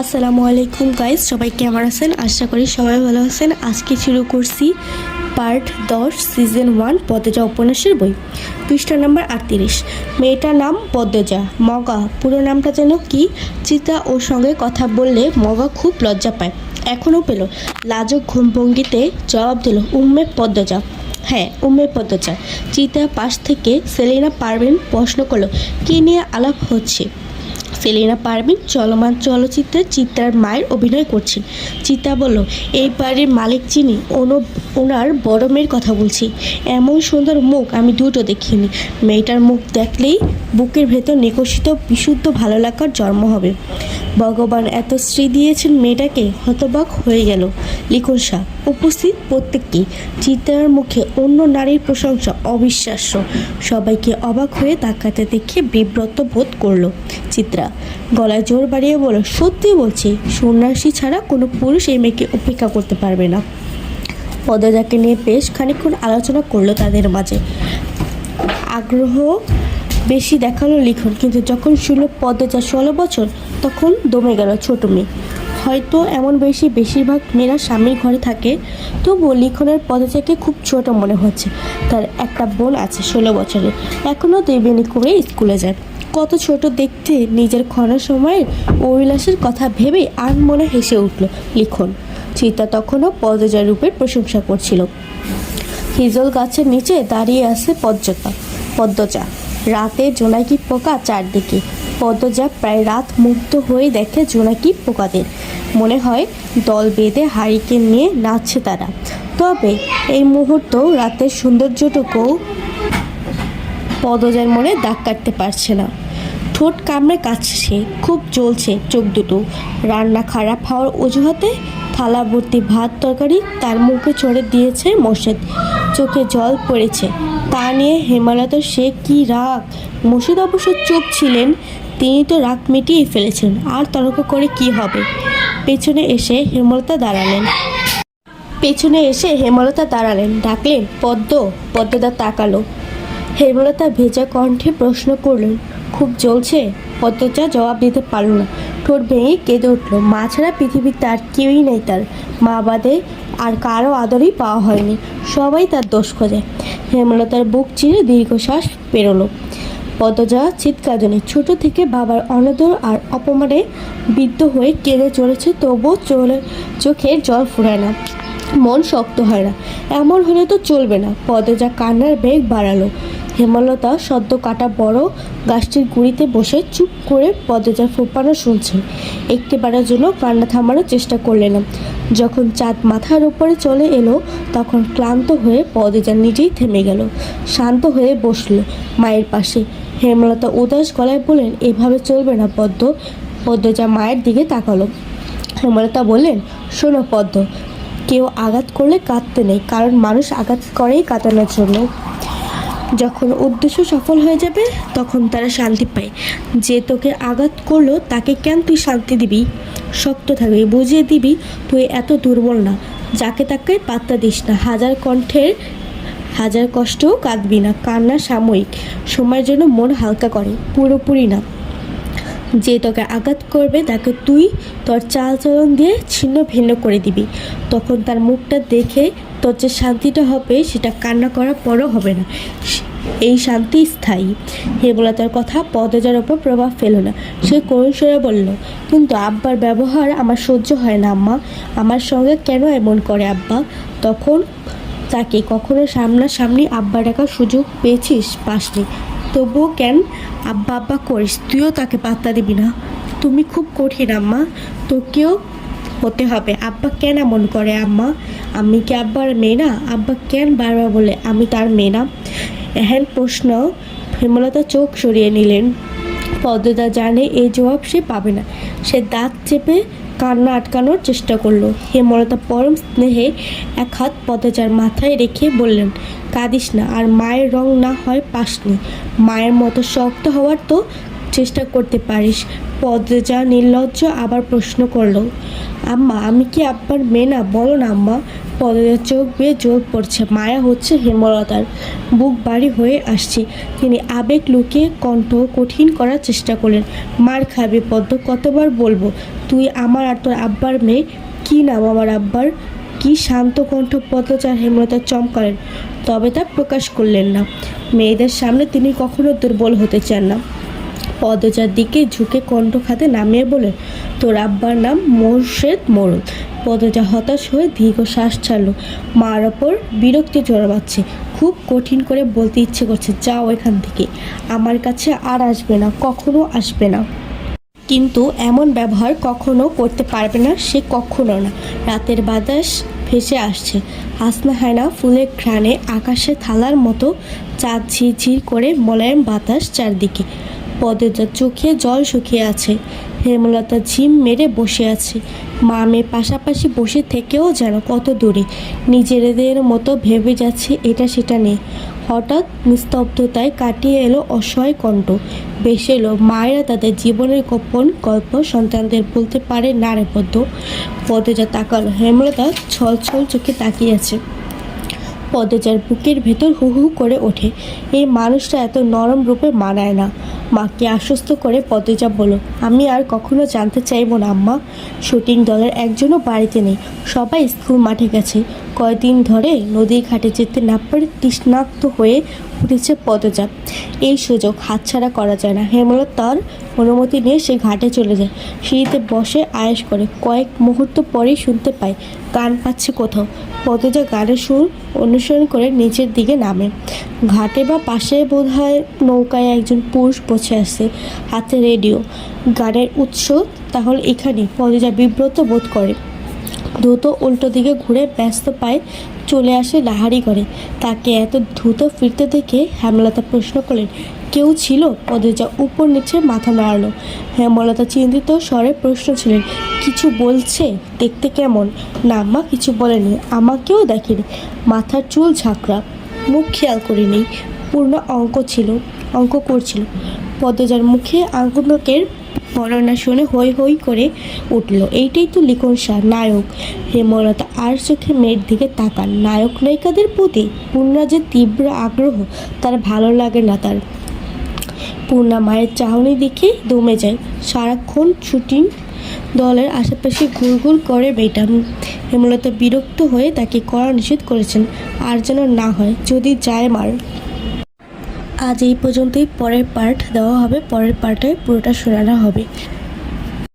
আসসালামু আলাইকুম গাইজ, সবাই কেমন আছেন? আশা করি সবাই ভালো আছেন। আজকে শুরু করছি পার্ট 10 সিজন 1 পদ্মজা উপন্যাসের বই, পৃষ্ঠা নাম্বার 38। মেয়েটার নাম পদ্মজা। মগা পুরো নামটা যেন কি? চিতা ওর সঙ্গে কথা বললে মগা খুব লজ্জা পায়, এখনও পেল। লাজুক ঘুমভঙ্গিতে জবাব দিল, উম্মে পদ্মজা। হ্যাঁ, উম্মে পদ্মজা। চিতা পাশ থেকে সেলিনা পারভিন প্রশ্ন করলো, কী নিয়ে আলাপ হচ্ছে? সেলিনা পারভিন চলমান চলচ্চিত্রে চিত্রার মায়ের অভিনয় করছেন। চিতা বলল, এই বাড়ির মালিক যিনি, ওনার বড় মেয়ের কথা বলছি। এমন সুন্দর মুখ আমি দুটো দেখিনি। মেয়েটার মুখ দেখলেই বুকের ভেতর নিকষিত বিশুদ্ধ ভালো লাগার জন্ম হবে। ভগবান এত শ্রী দিয়েছেন মেয়েটাকে। হতবাক হয়ে গেল লিখন শাহ। উপস্থিত প্রত্যেককেই চিত্রার মুখে অন্য নারীর প্রশংসা অবিশ্বাস্য। সবাইকে অবাক হয়ে তাকাতে দেখে বিব্রত বোধ করলো চিত্রা। গলায় জোর বাড়িয়ে বলল, সত্যি বলছি, সন্ন্যাসী ছাড়া কোনো পুরুষ এই মেয়েকে উপেক্ষা করতে পারবে না। পদ্মজাকে নিয়ে বেশ খানিকক্ষণ আলোচনা করলো তাদের মাঝে। আগ্রহ বেশি দেখালো লিখন, কিন্তু যখন শুনল পদ্মজা 16 বছর, তখন দমে গেল ছোট মেয়ে। হয়তো এমন বেশিরভাগ মেয়েরা স্বামীর ঘরে থাকে, তবুও লিখনের পদ্মজাকে খুব ছোট মনে হচ্ছে। তার একটা বোন আছে 16 বছরের, এখনও দেবেনি করে স্কুলে যায়। কত ছোট দেখতে! নিজের ক্ষণের সময়ের অভিলাষের কথা ভেবে আনমনে হেসে উঠল লিখন। চিতা তখনও পদ্মজার রূপের প্রশংসা করছিল। হিজল গাছের নিচে দাঁড়িয়ে আছে পদ্মজা। রাতে জোনাকি পোকা চারদিকে। পদ্মজা প্রায় রাত মুগ্ধ হয়ে দেখে জোনাকি পোকাদের। মনে হয় দল বেঁধে হারিকেন নিয়ে নাচছে তারা। তবে এই মুহূর্ত রাতের সৌন্দর্যটুকু পদ্মজার মনে দাগ কাটতে পারছে না। ঠোঁট কামড়ে কাছে, খুব জ্বলছে চোখ দুটো। রান্না খারাপ হওয়ার অজুহাতে থালা ভর্তি ভাত তরকারি তার মুখে ছড়ে দিয়েছে মোর্শেদ। চোখে জল পড়েছে। তা নিয়ে হেমলতার সে কি রাগ! মোর্শেদ অবশ্য চুপ ছিলেন। তিনি তো রাগ মিটিয়ে ফেলেছেন, আর তর্ক করে কি হবে? পেছনে এসে হেমলতা দাঁড়ালেন, ডাকলেন, পদ্মদা তাকালো। হেমলতা ভেজা কণ্ঠে প্রশ্ন করলেন, খুব জ্বলছে? পদ্মজা জবাব দিতে পারল না। ঠোঁট ভেঙে কেঁদে উঠল। মা ছাড়া পৃথিবীতে আর কেউই নেই তার। মা বাদে আর কারো আদরই পাওয়া হয়নি। সবাই তার দোষ খোঁজে। হেমলতার বুক চিরে দীর্ঘশ্বাস পেরোলো। পদ্মজা চিৎকার জন্য ছোট থেকে বাবার অনাদর আর অপমানে বিদ্ধ হয়ে কেঁদে চলেছে, তবুও চোখের জল ফুরায় না, মন শক্ত হয় না। এমন হলে তো চলবে না। পদ্মজা কান্নার বেগ বাড়ালো। হেমলতা সদ্য কাটা বড় গাছটির গুঁড়িতে বসে চুপ করে পদ্মজার ফোঁপানো শুনছেন। একটিবারের জন্য কান্না থামানোর চেষ্টা করলেন না। যখন চাঁদ মাথার উপরে চলে এলো, তখন ক্লান্ত হয়ে পদ্মজা নিজেই থেমে গেল। শান্ত হয়ে বসল মায়ের পাশে। হেমলতা উদাস গলায় বললেন, এভাবে চলবে না পদ্মজা মায়ের দিকে তাকালো। হেমলতা বললেন, শোনো পদ্ম, কেউ আঘাত করলে কাঁদতে নেই, কারণ মানুষ আঘাত করেই কাটানোর জন্য। যখন উদ্দেশ্য সফল হয়ে যাবে, তখন তারা শান্তি পায়। যে তোকে আঘাত করলো তাকে কেন তুই শান্তি দিবি? শক্ত থাকবি, বুঝিয়ে দিবি তুই এত দুর্বল না। যাকে তাকে পাত্তা দিস না। হাজার কষ্টও কাঁদবি না। কান্না সাময়িক সময়ের জন্য মন হালকা করে, পুরোপুরি না। যে তোকে আঘাত করবে তাকে তুই তোর চালচলন দিয়ে ছিন্ন ভিন্ন করে দিবি। তখন তার মুখটা দেখে তোর যে শান্তিটা হবে, সেটা কান্না করার পরও হবে না। এই শান্তি স্থায়ী। হেমলতার কথা পদ্মজার ওপর প্রভাব ফেল না। সে করুণ স্বরে বলল, কিন্তু আব্বার ব্যবহার আমার সহ্য হয় না আম্মা। আমার সঙ্গে কেন এমন করে আব্বা? তখন তাকে কখনো সামনাসামনি আব্বা ডাকার সুযোগ পেয়েছিস? পাসনি। তবুও কেন আব্বা আব্বা করিস? তুইও তাকে পাত্তা দিবি না? তুমি খুব কঠিন আম্মা, তোকেও হতে হবে। আব্বা কেন এমন করে আম্মা? আমি কি আব্বার মেয়ে না? আব্বা কেন বারবার বলে আমি তার মেয়ে না? এহেন প্রশ্ন হেমলতা চোখ সরিয়ে নিলেন। পদ্মজা জানে এই জবাব সে পাবে না। সে দাঁত চেপে কান্না আটকানোর চেষ্টা করলো। হেমলতা পরম স্নেহে এক হাত পদ্মজার মাথায় রেখে বললেন, কাঁদিস না। আর মায়ের রং না হয় পাসনি। মায়ের মতো শক্ত হওয়ার তো চেষ্টা করতে পারিস। পদ্মজা নির্লজ্জ আবার প্রশ্ন করলো, আম্মা আমি কি আব্বার মেয়ে না? বলো না আম্মা। পদ্মজার চোখ বেয়ে জল পড়ছে, মায়া হচ্ছে হেমলতার, বুক ভারী হয়ে আসছে। তিনি আবেগ লুকিয়ে কণ্ঠ কঠিন করার চেষ্টা করলেন। মার খাবি পদ্ম, কতবার বলবো তুই আমার আর তোর আব্বার মেয়ে? কি নাম আমার আব্বার? কি শান্ত কণ্ঠ পদ্মচার হেমলতা চমকালেন, তবে তা প্রকাশ করলেন না। মেয়েদের সামনে তিনি কখনো দুর্বল হতে চান না। পদ্মজার দিকে ঝুঁকে কণ্ঠ খাতে নামিয়ে বলে, তোর আব্বার নাম মোর্শেদ মোড়ল। পদ্মজা হতাশ হয়ে দীর্ঘ শ্বাস ছাড়ল। মার ওপর বিরক্তি জন্মাচ্ছে, খুব কঠিন করে বলতে ইচ্ছে করছে, যাও এখান থেকে, আমার কাছে আর আসবে না, কখনো আসবে না। কিন্তু এমন ব্যবহার কখনো করতে পারবে না সে, কখনো না। রাতের বাতাস ভেসে আসছে, হাসনা হায়না ফুলের ঘ্রাণে আকাশে থালার মতো, চাঁদ ঝিরঝির করে মোলায়েম বাতাস চারদিকে। পদ্মজার চোখে জল শুকিয়ে আছে। হেমলতা ঝিম মেরে বসে আছে। মা মেয়ে পাশাপাশি বসে থেকেও যেন কত দূরে, নিজেদের মতো ভেবে যাচ্ছে এটা সেটা নেই। হঠাৎ নিস্তব্ধতায় কাটিয়ে এলো অসহায় কণ্ঠ, ভেসে এলো মায়েরা তাদের জীবনের গোপন গল্প সন্তানদের বলতে পারে না রে পদ্ম। পদ্মজা তাকালো, হেমলতা ছল ছল চোখে তাকিয়ে আছে। পদ্মজার বুকের ভেতর হু হু করে ওঠে, এই মানুষটা এত নরম রূপে মানায় না। মাকে আশ্বস্ত করে পদ্মজা বলল, আমি আর কখনো জানতে চাইব না আম্মা। শুটিং দলের একজনও বাড়িতে নেই, সবাই স্কুল মাঠে গেছে। কয়েকদিন ধরে নদীর ঘাটে যেতে না পারে তৃষ্ণাক্ত হয়ে উঠেছে পদ্মজা। এই সুযোগ হাতছাড়া করা যায় না। হেমলতা তার অনুমতি নিয়ে সে ঘাটে চলে যায়। সিঁড়িতে বসে আয়েশ করে, কয়েক মুহূর্ত পরেই শুনতে পায় গান পাচ্ছে কোথাও। পদ্মজা গানের সুর অনুসরণ করে নিচের দিকে নামে। ঘাটে বা পাশে বোধহয় নৌকায় একজন পুরুষ বসে আছে, হাতে রেডিও। গানের উৎস তাহলে এখানে। পদ্মজা বিব্রত বোধ করে, দ্রুত উল্টো দিকে ঘুরে ব্যস্ত পায়ে চলে আসে লাহারি করে। তাকে এত দ্রুত ফিরতে দেখে হেমলতা প্রশ্ন করলেন, কেউ ছিল? পদ্মজা উপর নিচে মাথা নাড়ালো। হেমলতা চিন্তিত স্বরে প্রশ্ন ছিলেন, কিছু বলছে? দেখতে কেমন? না মা, কিছু বলেনি, আমাকেও দেখেনি। মাথার চুল ঝাঁকড়া, মুখ খেয়াল করিনি। পূর্ণ অঙ্ক করছিল। পদ্মজার মুখে আঙ্গুলকের বর্ণনা শুনে হই হই করে উঠল, এইটাই তো লিখন শাহ, নায়ক। হেমলতা আর চোখে মেয়ের দিকে তাকান। নায়ক নায়িকাদের প্রতি পূর্ণা যে তীব্র আগ্রহ, তার ভালো লাগে না তার। পূর্ণা মায়ের চাহনি দেখে দমে যায়। সারাক্ষণ শুটিং দলের আশেপাশে ঘুরঘুর করে মেয়েটা। হেমলতা বিরক্ত হয়ে তাকে কড়া নিষেধ করেছেন, আর যেন না হয়, যদি যায় মার। আজ এই পর্যন্তই। পরের পার্ট দেওয়া হবে, পরের পার্টে পুরোটা শোনানো হবে।